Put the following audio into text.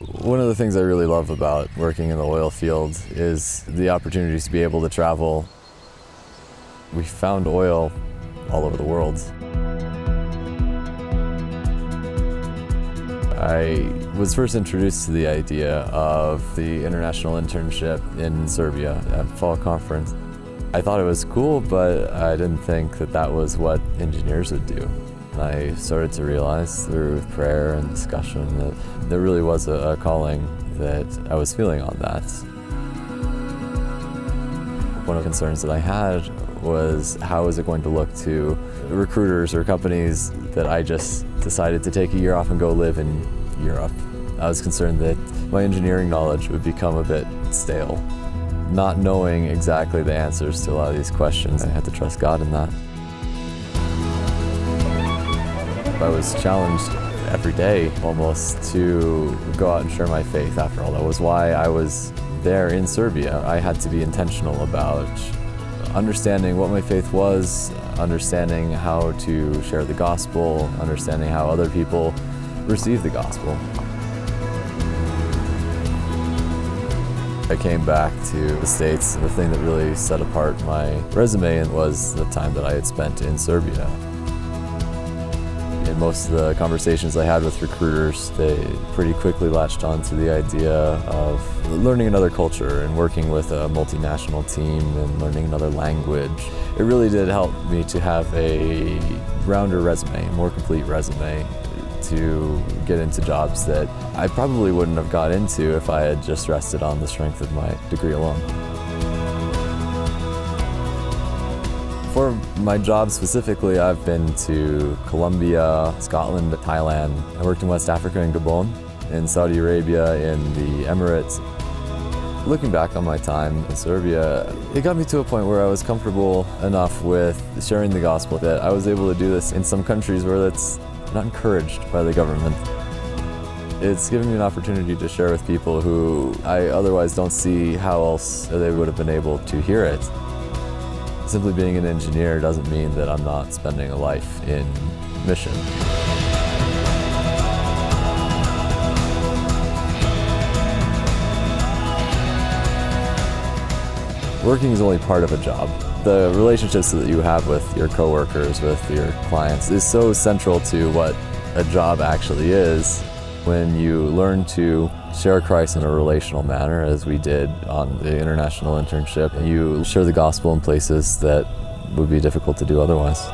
One of the things I really love about working in the oil field is the opportunities to be able to travel. We found oil all over the world. I was first introduced to the idea of the international internship in Serbia at fall conference. I thought it was cool, but I didn't think that that was what engineers would do. I started to realize through prayer and discussion that there really was a calling that I was feeling on that. One of the concerns that I had was how was it going to look to recruiters or companies that I just decided to take a year off and go live in Europe. I was concerned that my engineering knowledge would become a bit stale. Not knowing exactly the answers to a lot of these questions, I had to trust God in that. I was challenged every day almost to go out and share my faith. After all, that was why I was there in Serbia. I had to be intentional about understanding what my faith was, understanding how to share the gospel, understanding how other people receive the gospel. I came back to the States. The thing that really set apart my resume was the time that I had spent in Serbia. In most of the conversations I had with recruiters, they pretty quickly latched on to the idea of learning another culture and working with a multinational team and learning another language. It really did help me to have a rounder resume, a more complete resume, to get into jobs that I probably wouldn't have got into if I had just rested on the strength of my degree alone. For my job specifically, I've been to Colombia, Scotland, Thailand. I worked in West Africa in Gabon, in Saudi Arabia, in the Emirates. Looking back on my time in Serbia, it got me to a point where I was comfortable enough with sharing the gospel that I was able to do this in some countries where that's not encouraged by the government. It's given me an opportunity to share with people who I otherwise don't see how else they would have been able to hear it. Simply being an engineer doesn't mean that I'm not spending a life in mission. Working is only part of a job. The relationships that you have with your coworkers, with your clients, is so central to what a job actually is. When you learn to share Christ in a relational manner, as we did on the international internship, you share the gospel in places that would be difficult to do otherwise.